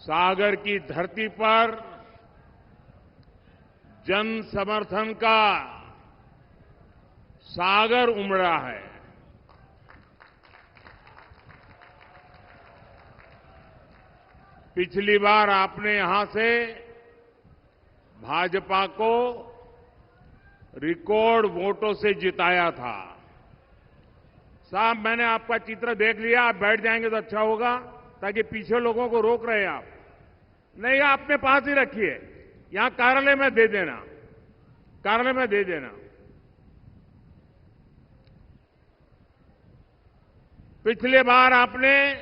सागर की धरती पर जन समर्थन का सागर उमड़ा है। पिछली बार आपने यहां से भाजपा को रिकॉर्ड वोटों से जिताया था। साहब, मैंने आपका चित्र देख लिया। आप बैठ जाएंगे तो अच्छा होगा, ताकि पीछे लोगों को रोक रहे हैं आप। नहीं, आपने पास ही रखिए, यहां कार्यालय में दे देना, कार्यालय में दे देना। पिछले बार आपने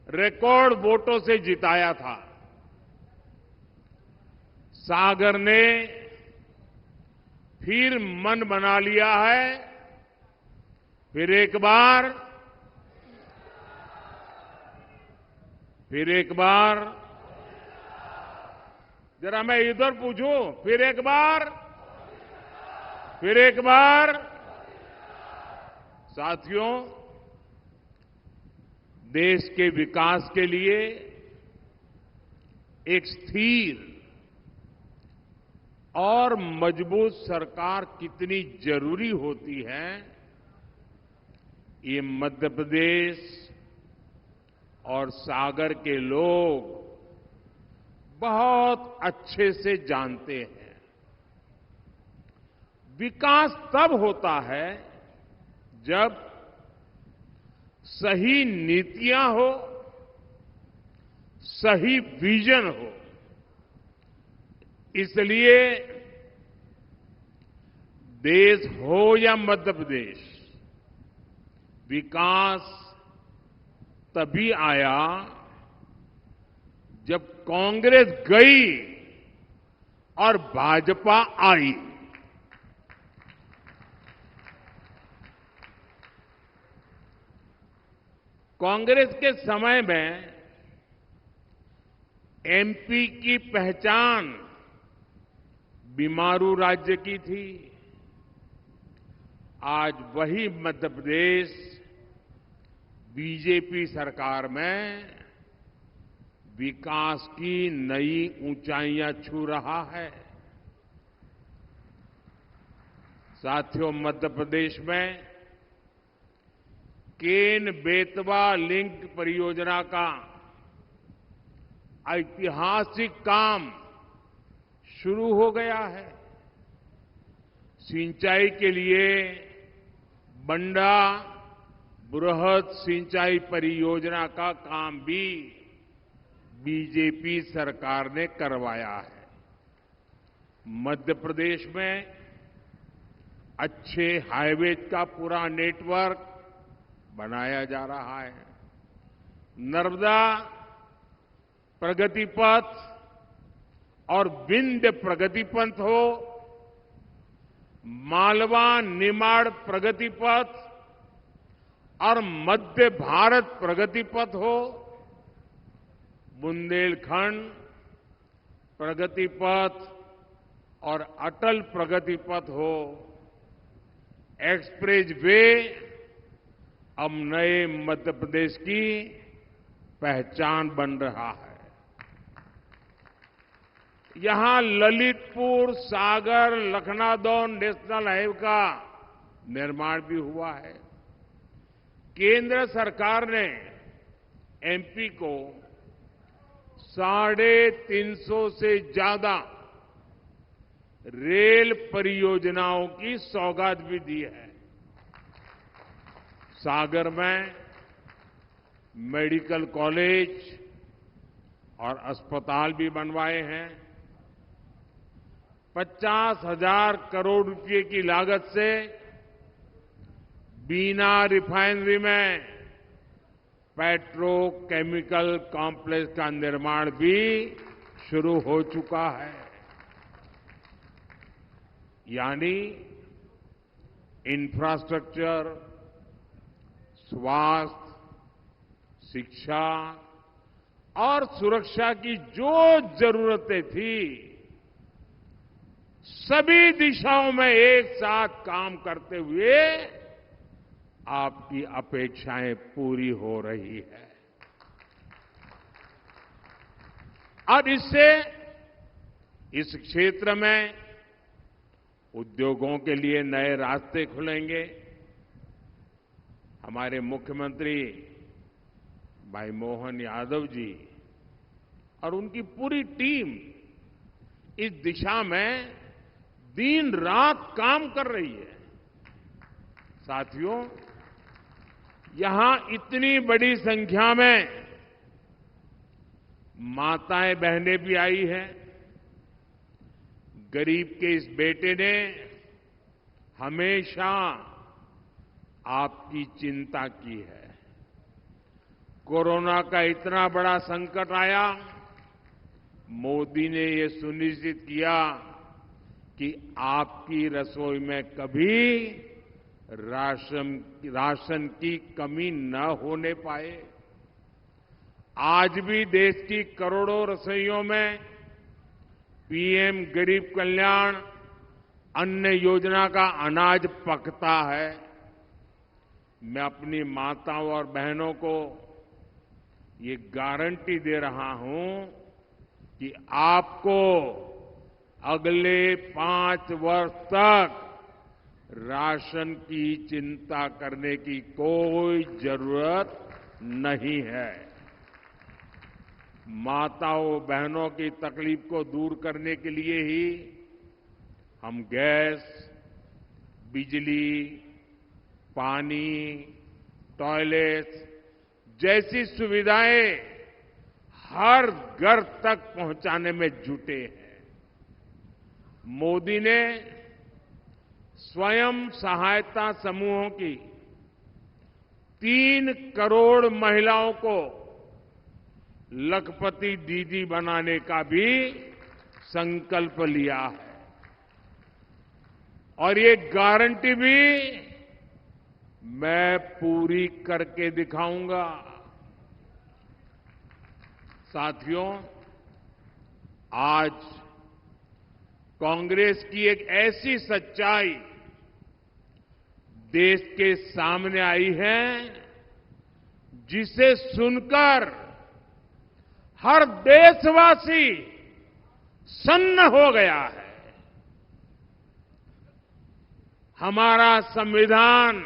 रिकॉर्ड वोटों से जिताया था। सागर ने फिर मन बना लिया है। फिर एक बार जरा मैं इधर पूछूं, फिर एक बार साथियों, देश के विकास के लिए एक स्थिर और मजबूत सरकार कितनी जरूरी होती है, ये मध्य प्रदेश और सागर के लोग बहुत अच्छे से जानते हैं। विकास तब होता है जब सही नीतियां हो, सही विजन हो। इसलिए देश हो या मध्य प्रदेश, विकास तभी आया जब कांग्रेस गई और भाजपा आई। कांग्रेस के समय में एमपी की पहचान बीमारू राज्य की थी। आज वही मध्य प्रदेश बीजेपी सरकार में विकास की नई ऊंचाइयां छू रहा है। साथियों, मध्य प्रदेश में केन बेतवा लिंक परियोजना का ऐतिहासिक काम शुरू हो गया है। सिंचाई के लिए बंडा बृहद सिंचाई परियोजना का काम भी बीजेपी सरकार ने करवाया है। मध्य प्रदेश में अच्छे हाईवेज का पूरा नेटवर्क बनाया जा रहा है। नर्मदा प्रगति पथ और विंध्य प्रगति पथ हो, मालवा निमाड़ प्रगति पथ और मध्य भारत प्रगति पथ हो, बुंदेलखंड प्रगति पथ और अटल प्रगति पथ हो, एक्सप्रेस वे अब नए मध्य प्रदेश की पहचान बन रहा है। यहां ललितपुर सागर लखनादौन नेशनल हाईवे का निर्माण भी हुआ है। केंद्र सरकार ने एमपी को 350 से ज्यादा रेल परियोजनाओं की सौगात भी दी है। सागर में मेडिकल कॉलेज और अस्पताल भी बनवाए हैं। 50,000 करोड़ रुपए की लागत से बीना रिफाइनरी में पेट्रोकेमिकल कॉम्प्लेक्स का निर्माण भी शुरू हो चुका है। यानी इंफ्रास्ट्रक्चर, स्वास्थ्य, शिक्षा और सुरक्षा की जो जरूरतें थी, सभी दिशाओं में एक साथ काम करते हुए आपकी अपेक्षाएं पूरी हो रही है। और इससे इस क्षेत्र में उद्योगों के लिए नए रास्ते खुलेंगे। हमारे मुख्यमंत्री भाई मोहन यादव जी और उनकी पूरी टीम इस दिशा में दिन रात काम कर रही है। साथियों, यहां इतनी बड़ी संख्या में माताएं बहनें भी आई हैं। गरीब के इस बेटे ने हमेशा आपकी चिंता की है। कोरोना का इतना बड़ा संकट आया, मोदी ने ये सुनिश्चित किया कि आपकी रसोई में कभी राशन की कमी न होने पाए। आज भी देश की करोड़ों रसोइयों में पीएम गरीब कल्याण अन्न योजना का अनाज पकता है। मैं अपनी माताओं और बहनों को ये गारंटी दे रहा हूं कि आपको अगले 5 वर्ष तक राशन की चिंता करने की कोई जरूरत नहीं है। माताओं बहनों की तकलीफ को दूर करने के लिए ही हम गैस, बिजली, पानी, टॉयलेट्स जैसी सुविधाएं हर घर तक पहुंचाने में जुटे हैं। मोदी ने स्वयं सहायता समूहों की 3 करोड़ महिलाओं को लखपति दीदी बनाने का भी संकल्प लिया है और ये गारंटी भी मैं पूरी करके दिखाऊंगा। साथियों, आज कांग्रेस की एक ऐसी सच्चाई देश के सामने आई है जिसे सुनकर हर देशवासी सन्न हो गया है। हमारा संविधान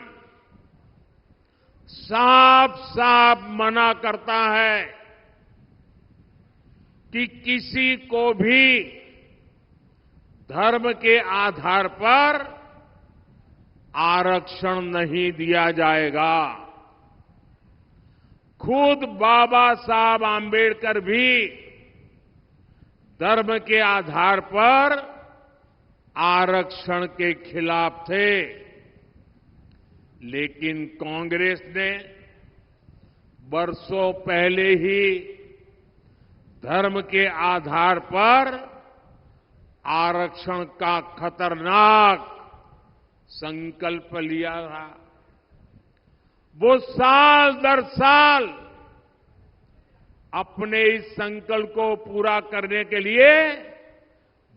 साफ साफ मना करता है कि किसी को भी धर्म के आधार पर आरक्षण नहीं दिया जाएगा। खुद बाबा साहब आंबेडकर भी धर्म के आधार पर आरक्षण के खिलाफ थे, लेकिन कांग्रेस ने बरसों पहले ही धर्म के आधार पर आरक्षण का खतरनाक संकल्प लिया था। वो साल दर साल अपने इस संकल्प को पूरा करने के लिए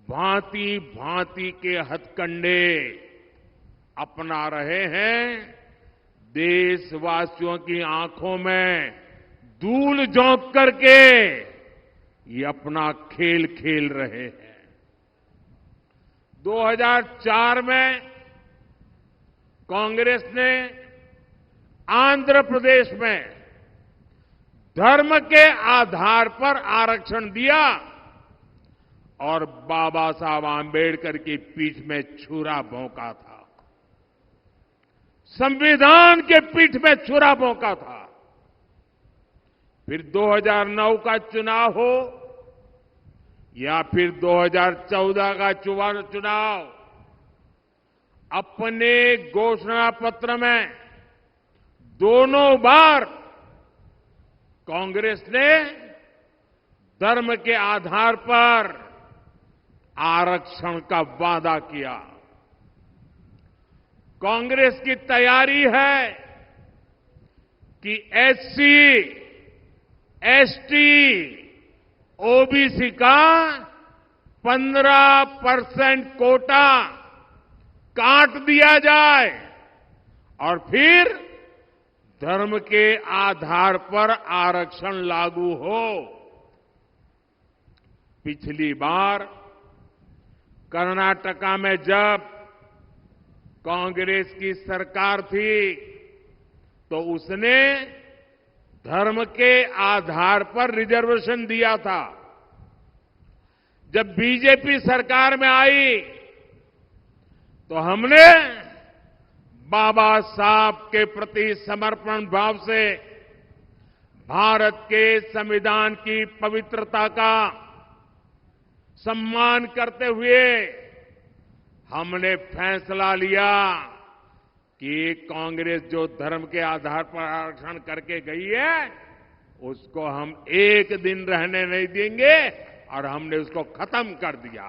भांति भांति के हथकंडे अपना रहे हैं। देशवासियों की आंखों में धूल झोंक करके ये अपना खेल खेल रहे हैं। 2004 में कांग्रेस ने आंध्र प्रदेश में धर्म के आधार पर आरक्षण दिया और बाबा साहब आंबेडकर की पीठ में छुरा भोंका था। संविधान के पीठ में छुरा भोंका था। फिर 2009 का चुनाव हो या फिर 2014 का चुनाव, अपने घोषणा पत्र में दोनों बार कांग्रेस ने धर्म के आधार पर आरक्षण का वादा किया। कांग्रेस की तैयारी है कि एससी, एसटी, ओबीसी का 15% कोटा काट दिया जाए और फिर धर्म के आधार पर आरक्षण लागू हो। पिछली बार कर्नाटका में जब कांग्रेस की सरकार थी तो उसने धर्म के आधार पर रिजर्वेशन दिया था। जब बीजेपी सरकार में आई तो हमने बाबा साहब के प्रति समर्पण भाव से भारत के संविधान की पवित्रता का सम्मान करते हुए हमने फैसला लिया कि कांग्रेस जो धर्म के आधार पर आरक्षण करके गई है उसको हम एक दिन रहने नहीं देंगे और हमने उसको खत्म कर दिया।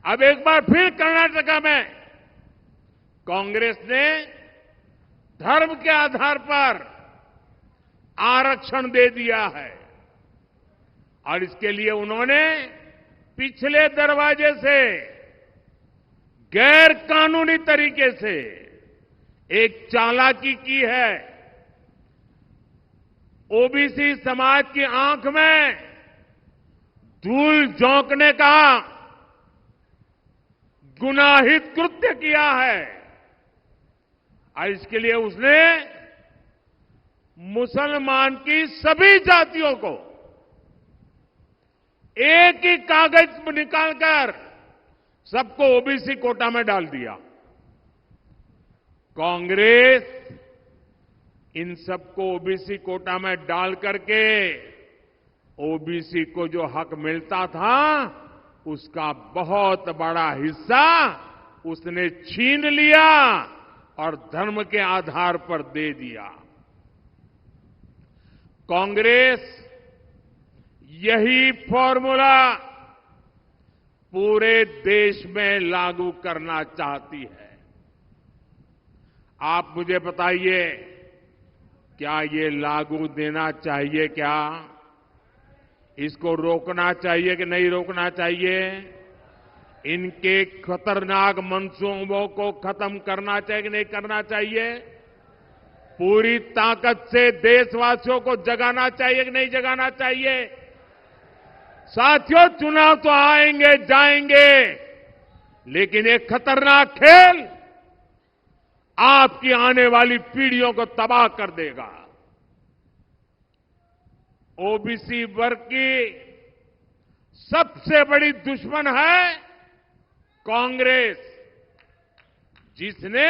अब एक बार फिर कर्नाटका में कांग्रेस ने धर्म के आधार पर आरक्षण दे दिया है और इसके लिए उन्होंने पिछले दरवाजे से गैर कानूनी तरीके से एक चालाकी की है। ओबीसी समाज की आंख में धूल झोंकने का गुनाहित कृत्य किया है और इसके लिए उसने मुसलमान की सभी जातियों को एक ही कागज निकालकर सबको ओबीसी कोटा में डाल दिया। कांग्रेस इन सबको ओबीसी कोटा में डाल करके ओबीसी को जो हक मिलता था उसका बहुत बड़ा हिस्सा उसने छीन लिया और धर्म के आधार पर दे दिया। कांग्रेस यही फॉर्मूला पूरे देश में लागू करना चाहती है। आप मुझे बताइए, क्या ये लागू देना चाहिए? क्या इसको रोकना चाहिए कि नहीं रोकना चाहिए? इनके खतरनाक मंसूबों को खत्म करना चाहिए कि नहीं करना चाहिए? पूरी ताकत से देशवासियों को जगाना चाहिए कि नहीं जगाना चाहिए? साथियों, चुनाव तो आएंगे जाएंगे, लेकिन एक खतरनाक खेल आपकी आने वाली पीढ़ियों को तबाह कर देगा। ओबीसी वर्ग की सबसे बड़ी दुश्मन है कांग्रेस, जिसने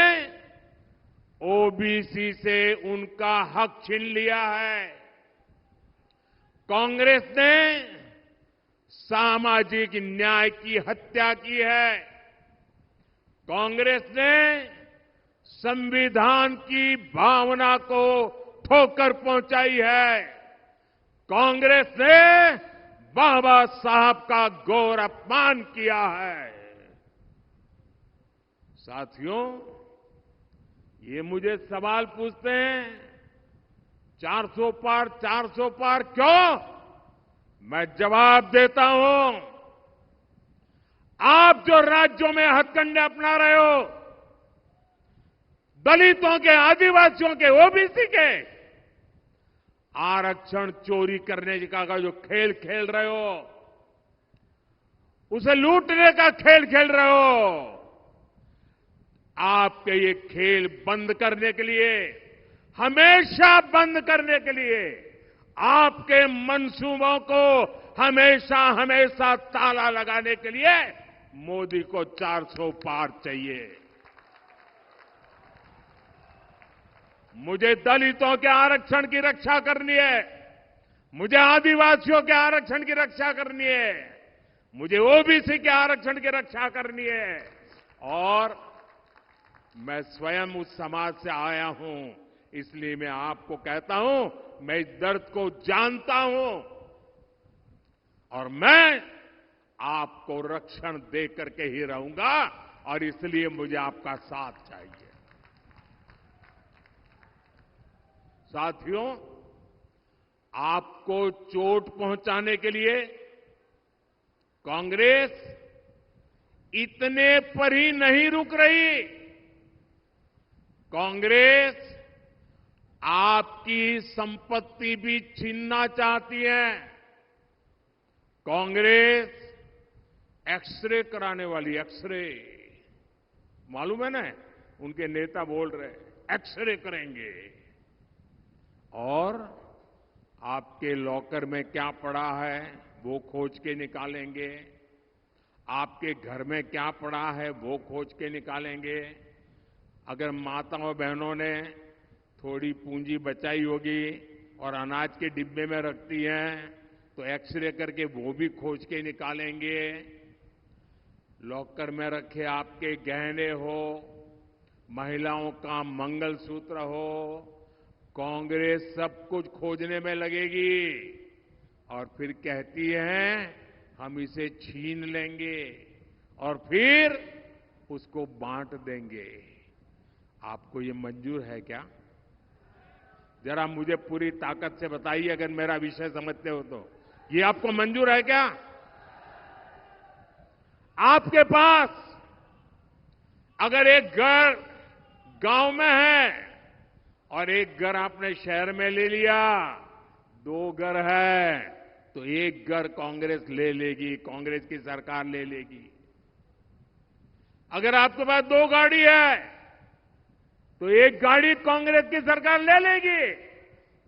ओबीसी से उनका हक छीन लिया है। कांग्रेस ने सामाजिक न्याय की हत्या की है। कांग्रेस ने संविधान की भावना को ठोकर पहुंचाई है। कांग्रेस ने बाबा साहब का घोर अपमान किया है। साथियों, ये मुझे सवाल पूछते हैं 400 पार क्यों? मैं जवाब देता हूं, आप जो राज्यों में हथकंडे अपना रहे हो, दलितों के, आदिवासियों के, ओबीसी के आरक्षण चोरी करने का जो खेल खेल रहे हो, उसे लूटने का खेल खेल रहे हो, आपके ये खेल बंद करने के लिए, हमेशा बंद करने के लिए, आपके मंसूबों को हमेशा हमेशा ताला लगाने के लिए मोदी को 400 पार चाहिए। मुझे दलितों के आरक्षण की रक्षा करनी है, मुझे आदिवासियों के आरक्षण की रक्षा करनी है, मुझे ओबीसी के आरक्षण की रक्षा करनी है। और मैं स्वयं उस समाज से आया हूं, इसलिए मैं आपको कहता हूं, मैं इस दर्द को जानता हूं और मैं आपको रक्षण दे करके ही रहूंगा और इसलिए मुझे आपका साथ चाहिए। साथियों, आपको चोट पहुंचाने के लिए कांग्रेस इतने पर ही नहीं रुक रही। कांग्रेस आपकी संपत्ति भी छीनना चाहती है। कांग्रेस एक्सरे कराने वाली, एक्सरे, मालूम है ना, उनके नेता बोल रहे एक्सरे करेंगे और आपके लॉकर में क्या पड़ा है वो खोज के निकालेंगे, आपके घर में क्या पड़ा है वो खोज के निकालेंगे। अगर माताओं बहनों ने थोड़ी पूंजी बचाई होगी और अनाज के डिब्बे में रखती हैं तो एक्सरे करके वो भी खोज के निकालेंगे। लॉकर में रखे आपके गहने हो, महिलाओं का मंगलसूत्र हो, कांग्रेस सब कुछ खोजने में लगेगी और फिर कहती है हम इसे छीन लेंगे और फिर उसको बांट देंगे। आपको ये मंजूर है क्या? जरा मुझे पूरी ताकत से बताइए, अगर मेरा विषय समझते हो तो ये आपको मंजूर है क्या? आपके पास अगर एक घर गांव में है और एक घर आपने शहर में ले लिया, दो घर है तो एक घर कांग्रेस ले लेगी, कांग्रेस की सरकार ले लेगी। अगर आपके पास दो गाड़ी है तो एक गाड़ी कांग्रेस की सरकार ले लेगी।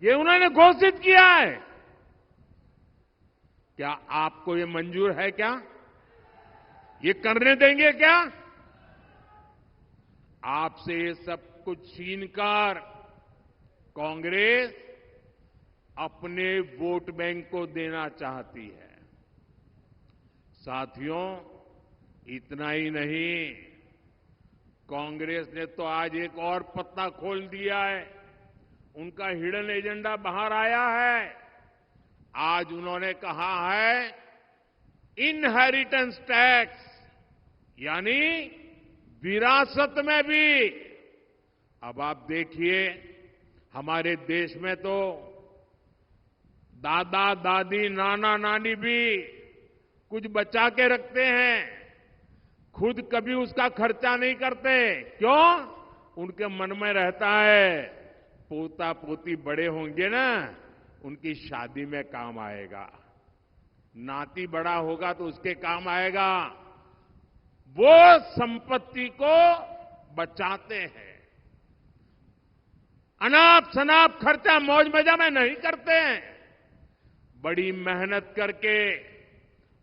ये उन्होंने घोषित किया है। क्या आपको ये मंजूर है क्या? ये करने देंगे क्या? आपसे ये सब कुछ छीनकर कांग्रेस अपने वोट बैंक को देना चाहती है। साथियों, इतना ही नहीं, कांग्रेस ने तो आज एक और पत्ता खोल दिया है। उनका हिडन एजेंडा बाहर आया है। आज उन्होंने कहा है इनहेरिटेंस टैक्स, यानी विरासत में भी। अब आप देखिए, हमारे देश में तो दादा दादी नाना नानी भी कुछ बचा के रखते हैं, खुद कभी उसका खर्चा नहीं करते। क्यों? उनके मन में रहता है पोता पोती बड़े होंगे ना, उनकी शादी में काम आएगा, नाती बड़ा होगा तो उसके काम आएगा। वो संपत्ति को बचाते हैं, अनाप शनाप खर्चा मौज मजा में नहीं करते हैं। बड़ी मेहनत करके,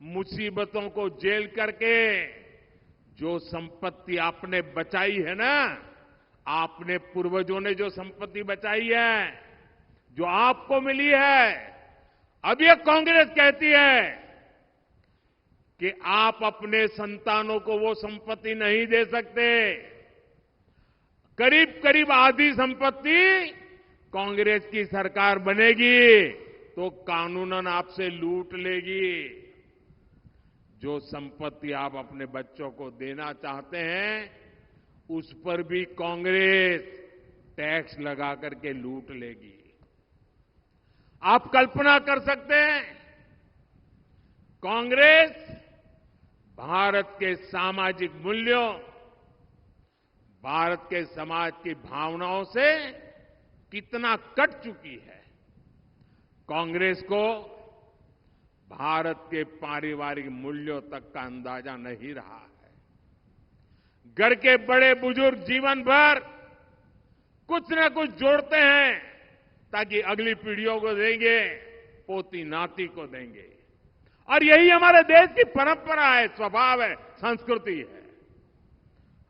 मुसीबतों को झेल करके जो संपत्ति आपने बचाई है ना, आपने पूर्वजों ने जो संपत्ति बचाई है, जो आपको मिली है, अब ये कांग्रेस कहती है कि आप अपने संतानों को वो संपत्ति नहीं दे सकते। करीब करीब आधी संपत्ति कांग्रेस की सरकार बनेगी तो कानूनन आपसे लूट लेगी। जो संपत्ति आप अपने बच्चों को देना चाहते हैं, उस पर भी कांग्रेस टैक्स लगा करके लूट लेगी। आप कल्पना कर सकते हैं, कांग्रेस भारत के सामाजिक मूल्यों, भारत के समाज की भावनाओं से कितना कट चुकी है। कांग्रेस को भारत के पारिवारिक मूल्यों तक का अंदाजा नहीं रहा है। घर के बड़े बुजुर्ग जीवन भर कुछ न कुछ जोड़ते हैं ताकि अगली पीढ़ियों को देंगे, पोती नाती को देंगे। और यही हमारे देश की परंपरा है, स्वभाव है, संस्कृति है।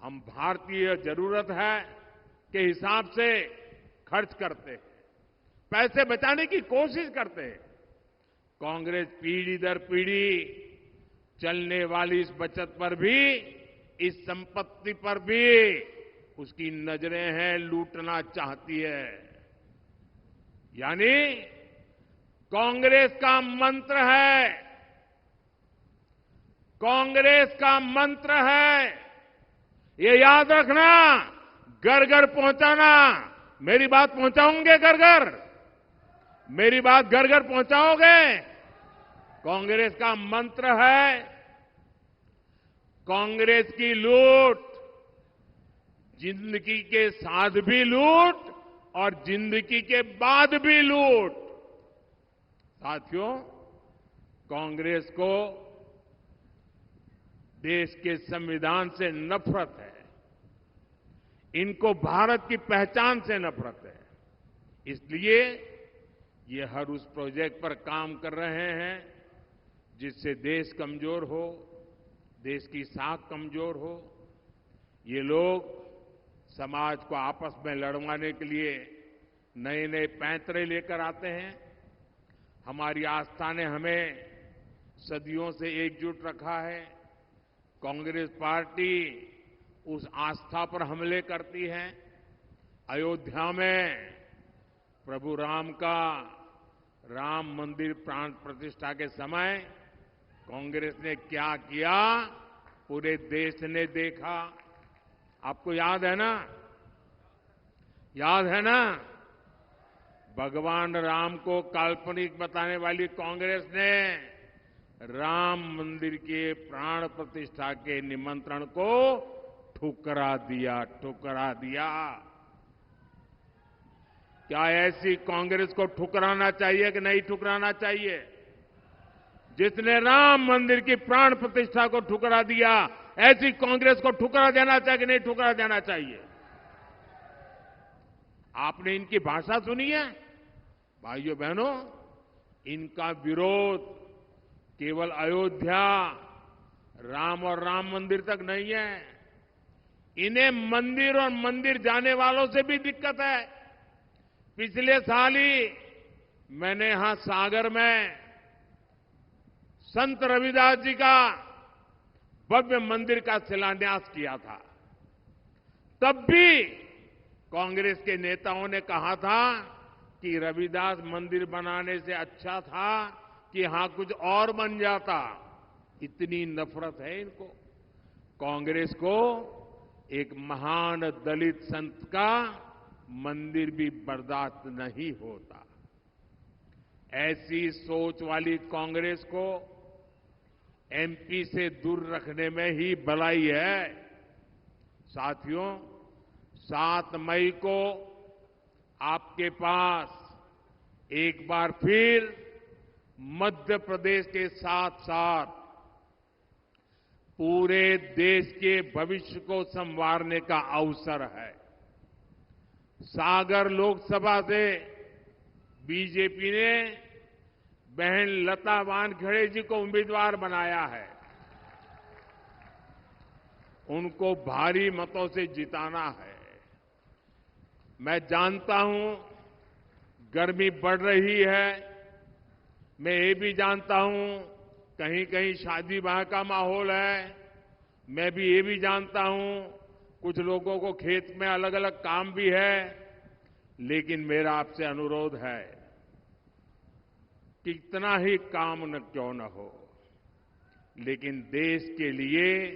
हम भारतीय जरूरत है के हिसाब से खर्च करते हैं, पैसे बचाने की कोशिश करते हैं। कांग्रेस पीढ़ी दर पीढ़ी चलने वाली इस बचत पर भी, इस संपत्ति पर भी उसकी नजरें हैं, लूटना चाहती है। यानी कांग्रेस का मंत्र है, कांग्रेस का मंत्र है, ये याद रखना, घर घर पहुंचाना। मेरी बात पहुंचाओगे घर घर? मेरी बात घर घर पहुंचाओगे? कांग्रेस का मंत्र है, कांग्रेस की लूट, जिंदगी के साथ भी लूट और जिंदगी के बाद भी लूट। साथियों, कांग्रेस को देश के संविधान से नफरत है, इनको भारत की पहचान से नफरत है। इसलिए ये हर उस प्रोजेक्ट पर काम कर रहे हैं जिससे देश कमजोर हो, देश की साख कमजोर हो। ये लोग समाज को आपस में लड़वाने के लिए नए नए पैंतरे लेकर आते हैं। हमारी आस्था ने हमें सदियों से एकजुट रखा है। कांग्रेस पार्टी उस आस्था पर हमले करती है। अयोध्या में प्रभु राम का राम मंदिर प्राण प्रतिष्ठा के समय कांग्रेस ने क्या किया, पूरे देश ने देखा। आपको याद है ना? याद है ना? भगवान राम को काल्पनिक बताने वाली कांग्रेस ने राम मंदिर के प्राण प्रतिष्ठा के निमंत्रण को ठुकरा दिया, ठुकरा दिया। क्या ऐसी कांग्रेस को ठुकराना चाहिए कि नहीं ठुकराना चाहिए? जिसने राम मंदिर की प्राण प्रतिष्ठा को ठुकरा दिया, ऐसी कांग्रेस को ठुकरा देना चाहिए कि नहीं ठुकरा देना चाहिए? आपने इनकी भाषा सुनी है? भाइयों बहनों, इनका विरोध केवल अयोध्या, राम और राम मंदिर तक नहीं है। इन्हें मंदिर और मंदिर जाने वालों से भी दिक्कत है। पिछले साल ही मैंने यहां सागर में संत रविदास जी का भव्य मंदिर का शिलान्यास किया था। तब भी कांग्रेस के नेताओं ने कहा था कि रविदास मंदिर बनाने से अच्छा था कि यहां कुछ और बन जाता। इतनी नफरत है इनको। कांग्रेस को एक महान दलित संत का मंदिर भी बर्दाश्त नहीं होता। ऐसी सोच वाली कांग्रेस को एमपी से दूर रखने में ही भलाई है। साथियों, 7 मई को आपके पास एक बार फिर मध्य प्रदेश के साथ साथ पूरे देश के भविष्य को संवारने का अवसर है। सागर लोकसभा से बीजेपी ने बहन लता वानखेड़े जी को उम्मीदवार बनाया है। उनको भारी मतों से जिताना है। मैं जानता हूं गर्मी बढ़ रही है। मैं ये भी जानता हूं कहीं कहीं शादी ब्याह का माहौल है। मैं भी ये भी जानता हूं कुछ लोगों को खेत में अलग अलग काम भी है। लेकिन मेरा आपसे अनुरोध है, कितना ही काम न क्यों न हो, लेकिन देश के लिए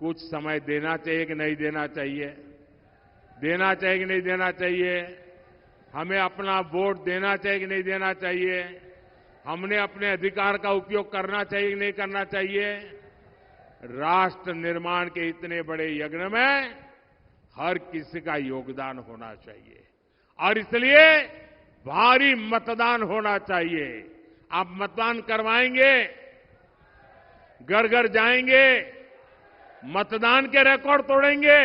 कुछ समय देना चाहिए कि नहीं देना चाहिए? देना चाहिए कि नहीं देना चाहिए? हमें अपना वोट देना चाहिए कि नहीं देना चाहिए? हमने अपने अधिकार का उपयोग करना चाहिए कि नहीं करना चाहिए? राष्ट्र निर्माण के इतने बड़े यज्ञ में हर किसी का योगदान होना चाहिए और इसलिए भारी मतदान होना चाहिए। आप मतदान करवाएंगे, घर घर जाएंगे, मतदान के रिकॉर्ड तोड़ेंगे,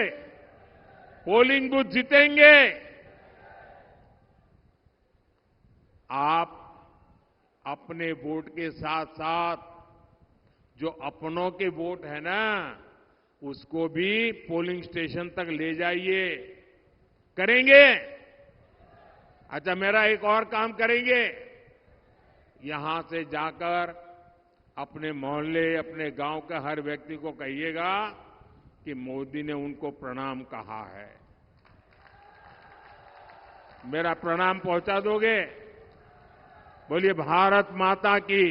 पोलिंग बूथ जीतेंगे। आप अपने वोट के साथ साथ जो अपनों के वोट है ना, उसको भी पोलिंग स्टेशन तक ले जाइए। करेंगे? अच्छा, मेरा एक और काम करेंगे। यहां से जाकर अपने मोहल्ले, अपने गांव के हर व्यक्ति को कहिएगा कि मोदी ने उनको प्रणाम कहा है। मेरा प्रणाम पहुंचा दोगे? बोलिए भारत माता की।